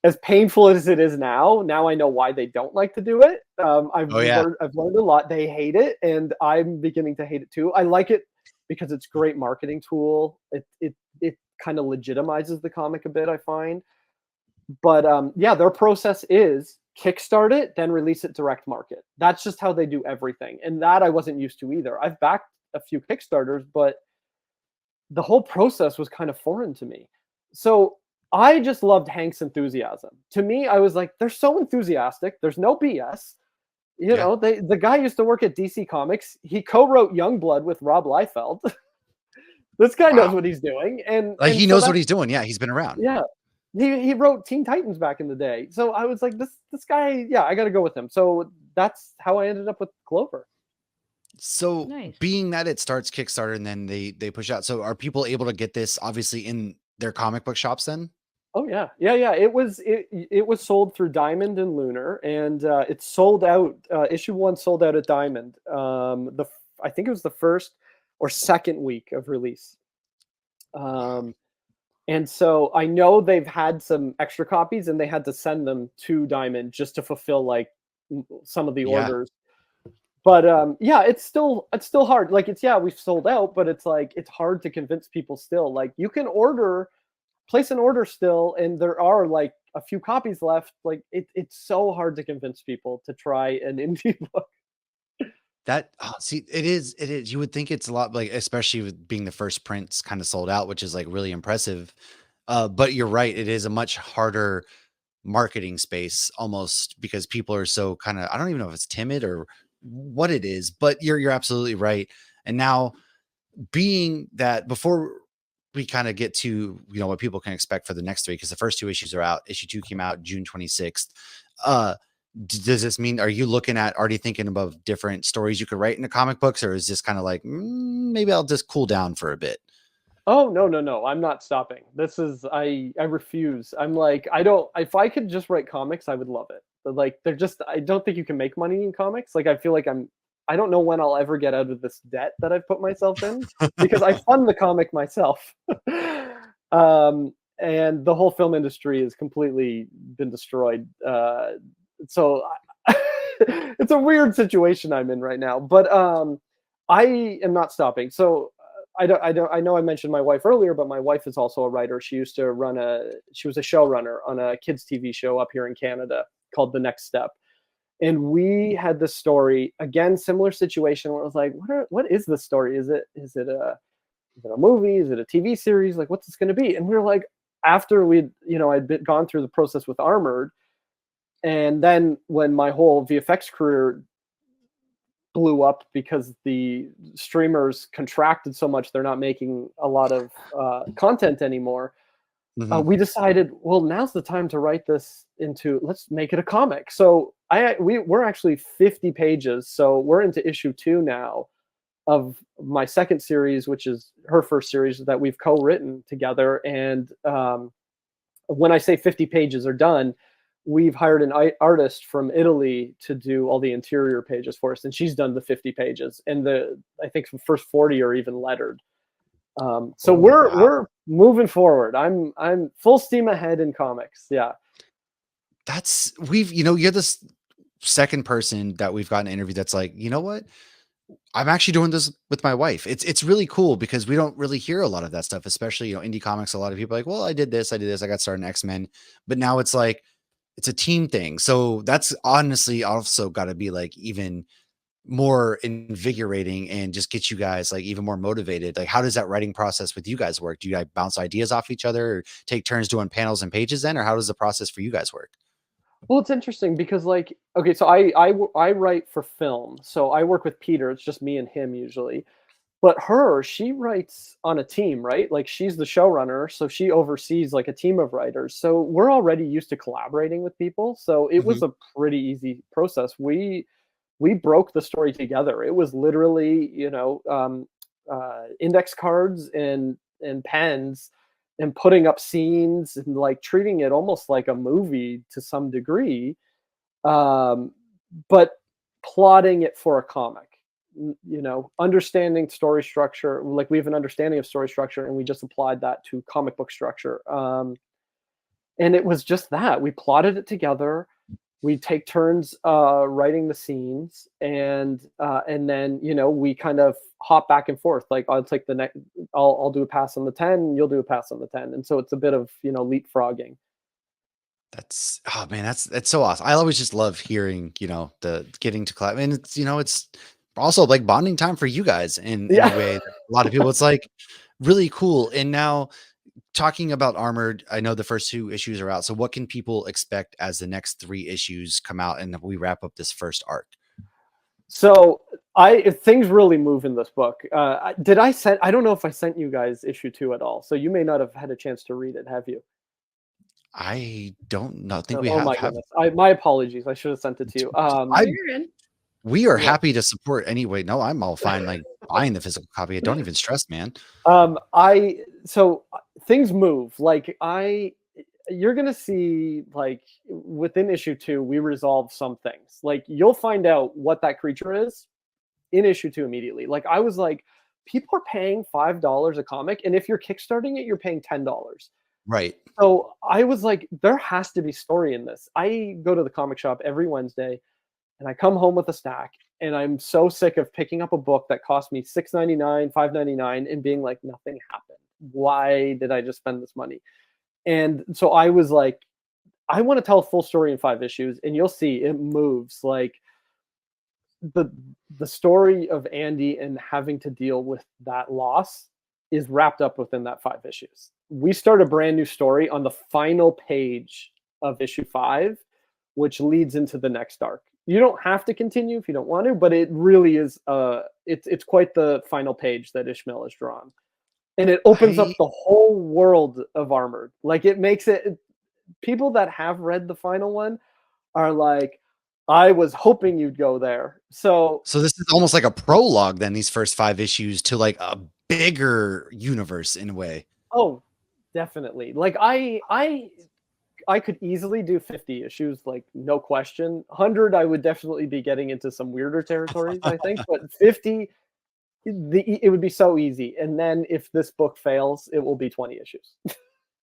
S3: As painful as it is now I know why they don't like to do it. I've learned a lot. They hate it, and I'm beginning to hate it too. I like it because it's a great marketing tool. It kind of legitimizes the comic a bit, I find. But yeah, their process is kickstart it, then release it direct market. That's just how they do everything. And that I wasn't used to either. I've backed a few Kickstarters, but the whole process was kind of foreign to me. So I just loved Hank's enthusiasm. To me, I was like, they're so enthusiastic. There's no BS. You
S1: Yeah.
S3: know, the guy used to work at DC Comics. He co-wrote Youngblood with Rob Liefeld. This guy knows
S1: Wow.
S3: what he's doing, and
S1: Like he
S3: so
S1: knows
S3: that's
S1: what he's doing. Yeah, he's been around.
S3: yeah. He wrote Teen Titans back in the day. So I was like, this guy, yeah, I got to go with him. So that's how I ended up with Clover.
S1: So
S2: Nice.
S1: being that it starts Kickstarter and then they push out. So are people able to get this obviously in their comic book shops then?
S3: Oh yeah, yeah. It was sold through Diamond and Lunar, and it sold out. Issue 1 sold out at Diamond. I think it was the first or second week of release. And so I know they've had some extra copies, and they had to send them to Diamond just to fulfill like some of the
S1: Yeah.
S3: orders. But yeah, it's still hard. Like we've sold out, but it's like it's hard to convince people still. Like you can place an order still, and there are like a few copies left. Like it's so hard to convince people to try an indie book.
S1: That see, it is. You would think it's a lot like, especially with being the first prints kind of sold out, which is like really impressive. But you're right, it is a much harder marketing space almost because people are so kind of, I don't even know if it's timid or what it is, but you're absolutely right. And now being that before we kind of get to, what people can expect for the next 3, because the first 2 issues are out. Issue 2 came out June 26th. Does this mean, are you looking at already thinking about different stories you could write into comic books, or is this kind of like, maybe I'll just cool down for a bit?
S3: Oh no! I'm not stopping. This is I refuse. I'm like I don't. If I could just write comics, I would love it. But like they're just. I don't think you can make money in comics. Like I feel like I don't know when I'll ever get out of this debt that I've put myself in because I fund the comic myself. And the whole film industry has completely been destroyed. So it's a weird situation I'm in right now. But I am not stopping. So I know I mentioned my wife earlier, but my wife is also a writer. She used to she was a showrunner on a kids TV show up here in Canada called The Next Step. And we had this story, again, similar situation where I was like, what is this story? Is it a movie? Is it a TV series? Like, what's this going to be? And we were like, after I'd gone through the process with Armored, and then when my whole VFX career blew up because the streamers contracted so much, they're not making a lot of content anymore. We decided, well, now's the time to write this let's make it a comic. So we're actually 50 pages. So we're into issue 2 now of my second series, which is her first series that we've co-written together. And when I say 50 pages are done, we've hired an artist from Italy to do all the interior pages for us, and she's done the 50 pages, and I think the first 40 are even lettered. So we're moving forward. I'm full steam ahead in comics. Yeah.
S1: You're the second person that we've gotten an interview that's like, you know what? I'm actually doing this with my wife. It's really cool because we don't really hear a lot of that stuff, especially, indie comics. A lot of people are like, well, I did this. I got started in X-Men, but now it's like, it's a team thing. So that's honestly also got to be like even more invigorating and just get you guys like even more motivated. Like, how does that writing process with you guys work? Do you guys bounce ideas off each other or take turns doing panels and pages then? Or how does the process for you guys work?
S3: Well, it's interesting because okay, so I write for film. So I work with Peter. It's just me and him usually. But she writes on a team, right? Like she's the showrunner, so she oversees like a team of writers. So we're already used to collaborating with people. So it was a pretty easy process. We broke the story together. It was literally, index cards and pens and putting up scenes and like treating it almost like a movie to some degree, but plotting it for a comic. Understanding story structure. Like we have an understanding of story structure, and we just applied that to comic book structure. And it was just that we plotted it together. we take turns writing the scenes, and then we kind of hop back and forth. Like I'll take the next, I'll do a pass on the 10, you'll do a pass on the 10, and so it's a bit of leapfrogging.
S1: That's oh man, that's so awesome. I always just love hearing, the getting to class. And it's also like bonding time for you guys in a
S3: Yeah.
S1: way that a lot of people, it's like really cool. And now talking about Armored, I know the first 2 issues are out. So what can people expect as the next 3 issues come out and we wrap up this first arc?
S3: So things really move in this book. I don't know if I sent you guys issue 2 at all. So you may not have had a chance to read it, have you?
S1: I don't know. I think we
S3: Oh my
S1: have
S3: goodness. My apologies. I should have sent it to you.
S1: I
S2: You're good.
S1: we are
S3: Yeah.
S1: happy to support anyway. No, I'm all fine like buying the physical copy. Don't even stress, man.
S3: So things move. Like you're gonna see, like, within issue 2, we resolve some things. Like you'll find out what that creature is in issue 2 immediately. Like I was like, people are paying $5 a comic, and if you're kickstarting it, you're paying $10.
S1: Right.
S3: So I was like, there has to be story in this. I go to the comic shop every Wednesday, and I come home with a stack, and I'm so sick of picking up a book that cost me $6.99, $5.99, and being like, nothing happened. Why did I just spend this money? And so I was like, I want to tell a full story in 5 issues, and you'll see it moves. Like the story of Andy and having to deal with that loss is wrapped up within that 5 issues. We start a brand new story on the final page of issue 5, which leads into the next arc. You don't have to continue if you don't want to, but it really is it's quite the final page that Ishmael has drawn. And it opens up the whole world of Armored. Like it makes it, people that have read the final one are like, I was hoping you'd go there. So
S1: this is almost like a prologue then, these first 5 issues to like a bigger universe in a way.
S3: Oh, definitely. Like I could easily do 50 issues, like no question. 100, I would definitely be getting into some weirder territories, I think. But 50, it would be so easy. And then if this book fails, it will be 20 issues.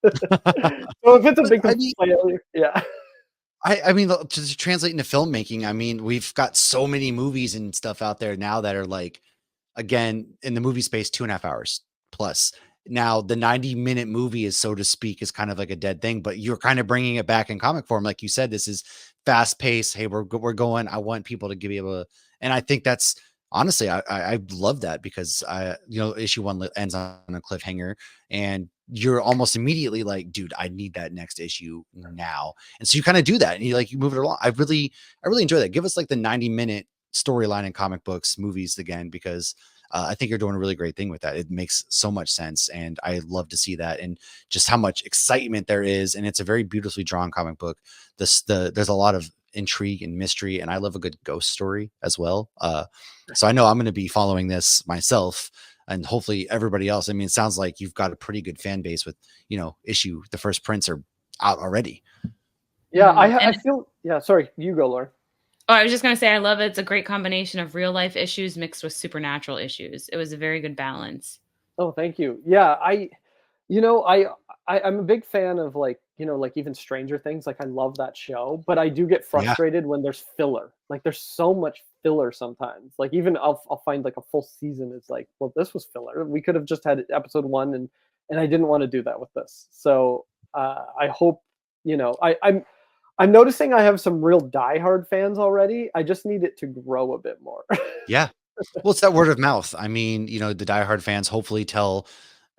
S3: So if it's a big failure, yeah.
S1: I mean, to translate into filmmaking, I mean, we've got so many movies and stuff out there now that are like, again, in the movie space, 2.5 hours plus. Now, the 90-minute movie is, so to speak, is kind of like a dead thing, but you're kind of bringing it back in comic form. Like you said, this is fast paced. Hey, we're going. I want people to be able to, and I think that's honestly, I love that because issue 1 ends on a cliffhanger, and you're almost immediately like, dude, I need that next issue now. And so you kind of do that, and you move it along. I really enjoy that. Give us like the 90-minute storyline in comic books, movies again, because I think you're doing a really great thing with that. It makes so much sense, and I love to see that, and just how much excitement there is. And it's a very beautifully drawn comic book. There's a lot of intrigue and mystery, and I love a good ghost story as well. So I know I'm going to be following this myself, and hopefully everybody else. I mean, it sounds like you've got a pretty good fan base with, the first prints are out already.
S3: Yeah, I feel. Yeah, sorry, you go, Lauren.
S2: Oh, I was just going to say, I love it. It's a great combination of real life issues mixed with supernatural issues. It was a very good balance.
S3: Oh, thank you. Yeah, I'm a big fan of like even Stranger Things. Like I love that show, but I do get frustrated when there's filler. Like there's so much filler sometimes. Like even I'll find like a full season is like, well, this was filler. We could have just had episode 1, and I didn't want to do that with this. So I hope I'm noticing I have some real diehard fans already. I just need it to grow a bit more.
S1: Yeah. Well, it's that word of mouth. I mean, the diehard fans hopefully tell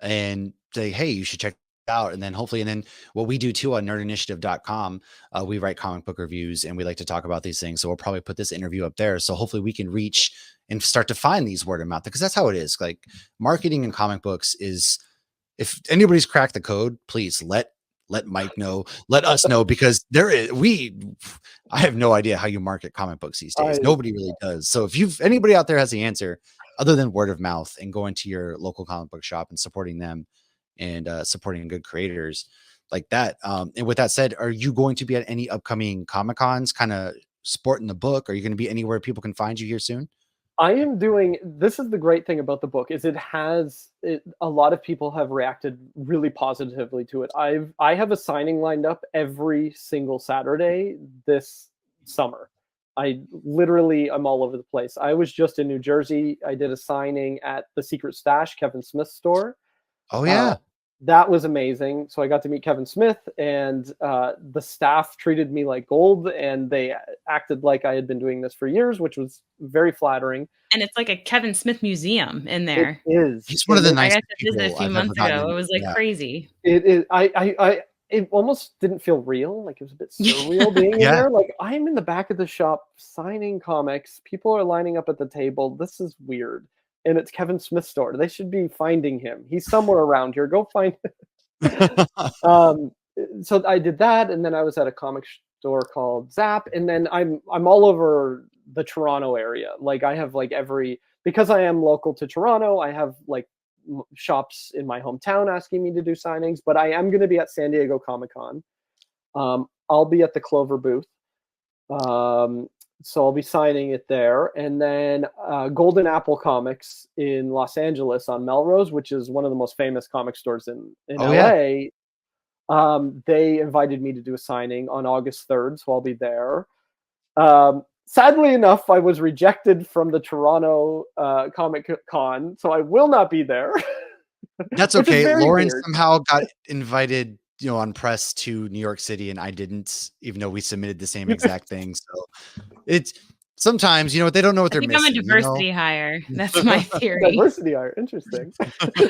S1: and say, hey, you should check it out. And then what we do too on nerdinitiative.com, we write comic book reviews, and we like to talk about these things. So we'll probably put this interview up there. So hopefully we can reach and start to find these word of mouth, because that's how it is. Like marketing in comic books is, if anybody's cracked the code, please let Mike know, let us know, because I have no idea how you market comic books these days. Nobody really does. So if anybody out there has the answer other than word of mouth and going to your local comic book shop and supporting them and supporting good creators like that. And with that said, are you going to be at any upcoming Comic-Cons kind of sporting the book? Are you going to be anywhere people can find you here soon?
S3: I am doing, this is the great thing about the book, is a lot of people have reacted really positively to it. I have a signing lined up every single Saturday this summer. I'm all over the place. I was just in New Jersey. I did a signing at the Secret Stash, Kevin Smith's store.
S1: Oh yeah.
S3: That was amazing. So I got to meet Kevin Smith, and the staff treated me like gold, and they acted like I had been doing this for years, which was very flattering.
S2: And it's like a Kevin Smith museum in there.
S3: It is.
S1: He's one of the
S2: I
S1: nicest
S2: got to visit
S1: people
S2: a few
S1: I've ever
S2: months
S1: gotten.
S2: ago. It was like
S1: Yeah.
S2: crazy.
S3: It is. It almost didn't feel real. Like it was a bit surreal being in
S1: Yeah.
S3: there. Like I'm in the back of the shop signing comics. People are lining up at the table. This is weird. And it's Kevin Smith's store. They should be finding him. He's somewhere around here. Go find him. So I did that, and then I was at a comic store called Zap, and then I'm all over the Toronto area. Like I have like because I am local to Toronto, I have like shops in my hometown asking me to do signings, but I am going to be at San Diego Comic-Con. I'll be at the Clover booth. So I'll be signing it there. And then Golden Apple Comics in Los Angeles on Melrose, which is one of the most famous comic stores in LA. Yeah. They invited me to do a signing on August 3rd, so I'll be there. Sadly enough, I was rejected from the Toronto Comic Con, so I will not be there.
S1: That's okay. Lauren
S3: weird.
S1: somehow got invited, on press to New York City, and I didn't, even though we submitted the same exact thing. So it's sometimes, they don't know what they're missing.
S2: I'm a diversity hire. That's my theory.
S3: Diversity hire. Interesting.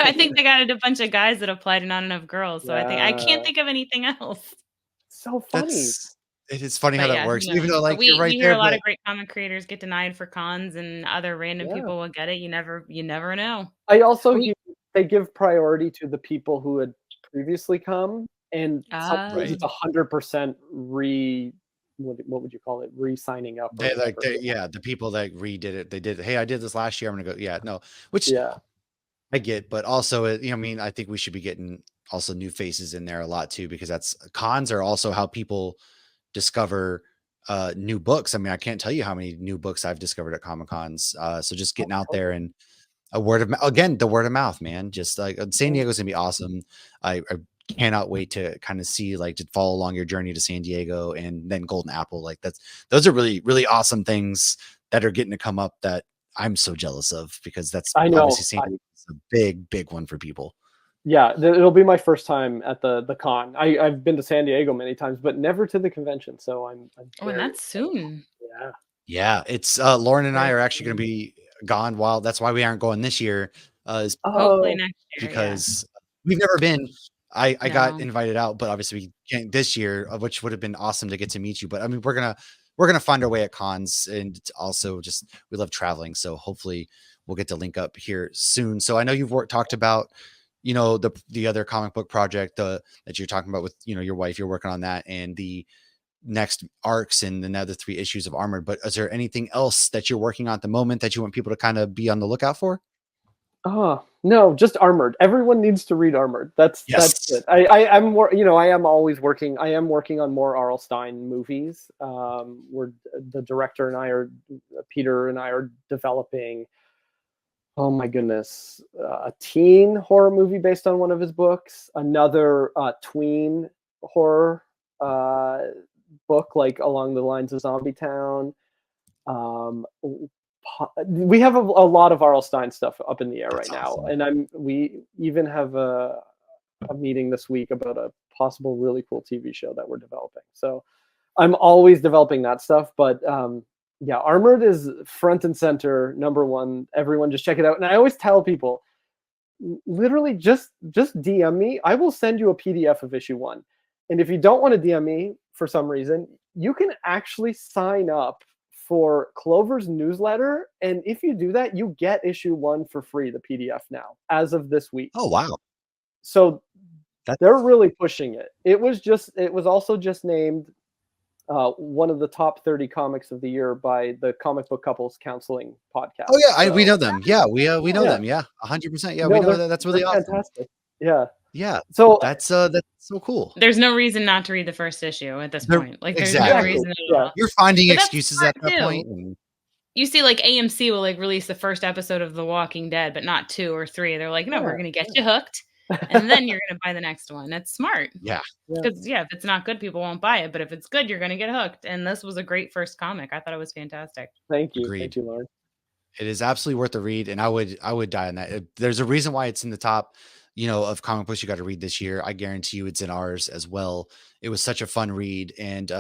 S2: I think they got a bunch of guys that applied and not enough girls. So I can't think of anything else.
S3: So funny.
S1: It is funny how that works. Even though, like,
S2: we
S1: you're right
S2: hear
S1: there,
S2: a lot of great comic creators get denied for cons, and other random people will get it. You never know.
S3: I also they give priority to the people who had previously come, and sometimes it's 100% what would you call it? Re-signing up.
S1: The people that redid it, they did. Hey, I did this last year. I'm gonna go. Which I get, but also, I think we should be getting also new faces in there a lot too, because cons are also how people discover new books. I can't tell you how many new books I've discovered at Comic Cons. So just getting out there and the word of mouth, man. Just like San Diego's gonna be awesome. I cannot wait to kind of see, like, to follow along your journey to San Diego, and then Golden Apple. Like those are really, really awesome things that are getting to come up that I'm so jealous of, because obviously San Diego is a big, big one for people.
S3: Yeah, it'll be my first time at the con. I've been to San Diego many times, but never to the convention. So I'm
S2: and that's soon.
S1: Yeah. It's Lauren and I are actually going to be gone. That's why we aren't going this year.
S2: Hopefully next year,
S1: because we've never been. I got invited out, but obviously we can't this year, which would have been awesome to get to meet you. But we're gonna find our way at cons, and also just we love traveling, so hopefully we'll get to link up here soon. So I know you've talked about the other comic book project that you're talking about with your wife. You're working on that, and the next arcs and another 3 issues of Armored. But is there anything else that you're working on at the moment that you want people to kind of be on the lookout for?
S3: Oh, no, just Armored. Everyone needs to read Armored. That's it. I'm more, I am always working. I am working on more R.L. Stine movies. Where the director and Peter and I are developing, oh my goodness, a teen horror movie based on one of his books, another tween horror book, like along the lines of Zombie Town. We have a lot of R.L. Stine stuff up in the air right now, and we even have a meeting this week about a possible really cool TV show that we're developing. So I'm always developing that stuff, but Armored is front and center, number one. Everyone just check it out. And I always tell people, literally just DM me. I will send you a PDF of issue 1. And if you don't want to DM me for some reason, you can actually sign up for Clover's newsletter. And if you do that, you get issue 1 for free, the PDF now, as of this week.
S1: Oh, wow.
S3: So they're really pushing it. It was also just named one of the top 30 comics of the year by the Comic Book Couples Counseling podcast.
S1: Oh yeah, we know them. Yeah, we know them. Yeah, 100%. Yeah, we know that. That's really awesome.
S3: Fantastic. Yeah.
S1: Yeah.
S3: So
S1: that's so cool.
S2: There's no reason not to read the first issue at this point. Like there's no reason at all.
S1: You're finding excuses at that point.
S2: You see, like AMC will release the first episode of The Walking Dead, but not 2 or 3. They're like, no, we're gonna get you hooked. and then you're going to buy the next one. That's smart.
S1: Yeah.
S2: Because if it's not good, people won't buy it. But if it's good, you're going to get hooked. And this was a great first comic. I thought it was fantastic.
S3: Thank you.
S1: Agreed.
S3: Thank you, Lauren.
S1: It is absolutely worth the read, and I would die on that. There's a reason why it's in the top, of comic books you got to read this year. I guarantee you it's in ours as well. It was such a fun read, and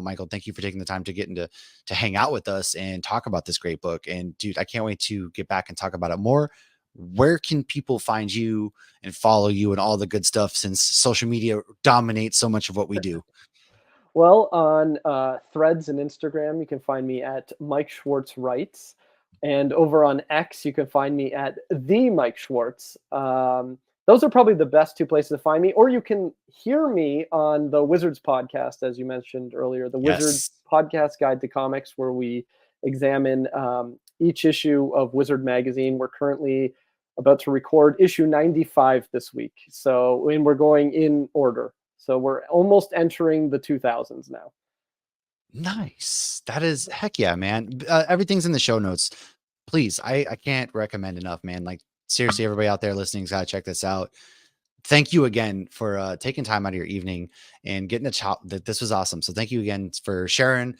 S1: Michael, thank you for taking the time to get into to hang out with us and talk about this great book. And dude, I can't wait to get back and talk about it more. Where can people find you and follow you and all the good stuff, since social media dominates so much of what we do?
S3: Well, on Threads and Instagram, you can find me at Mike Schwartz Writes. And over on X, you can find me at the Mike Schwartz. Those are probably the best two places to find me. Or you can hear me on the Wizards podcast, as you mentioned earlier, the Wizards podcast Guide to Comics, where we examine each issue of Wizard magazine. We're currently about to record issue 95 this week. And we're going in order. So we're almost entering the 2000s now.
S1: Nice. That is heck yeah, man. Everything's in the show notes. Please, I can't recommend enough, man. Like, seriously, everybody out there listening's got to check this out. Thank you again for taking time out of your evening and getting to chat. This was awesome. So thank you again for sharing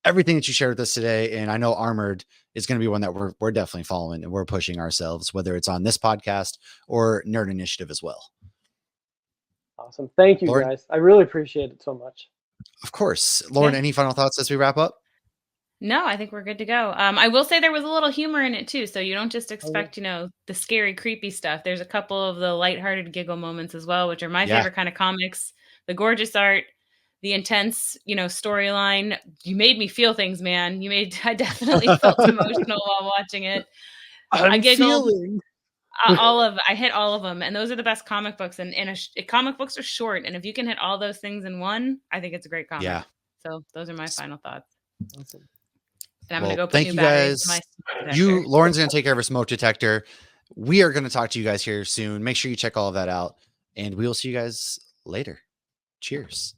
S1: everything that you shared with us today. And I know Armored is going to be one that we're definitely following and we're pushing ourselves, whether it's on this podcast or Nerd Initiative as well.
S3: Awesome. Thank you,
S1: Lauren,
S3: guys. I really appreciate it so much.
S1: Of course. Lauren, any final thoughts as we wrap up?
S2: No, I think we're good to go. I will say there was a little humor in it too. So you don't just expect, the scary, creepy stuff. There's a couple of the lighthearted giggle moments as well, which are my favorite kind of comics. The gorgeous art, the intense, storyline. You made me feel things, man. I definitely felt emotional while watching it. I giggled. I hit all of them, and those are the best comic books. And comic books are short, and if you can hit all those things in one, I think it's a great comic.
S1: Yeah.
S2: So those are my final thoughts.
S3: Awesome.
S2: And I'm gonna go put
S1: thank
S2: new
S1: you
S2: batteries
S1: guys.
S2: in my
S1: Lauren's gonna take care of her smoke detector. We are gonna talk to you guys here soon. Make sure you check all of that out, and we will see you guys later. Cheers.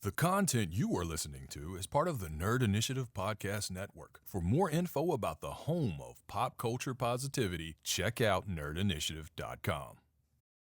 S4: The content you are listening to is part of the Nerd Initiative Podcast Network. For more info about the home of pop culture positivity, check out nerdinitiative.com.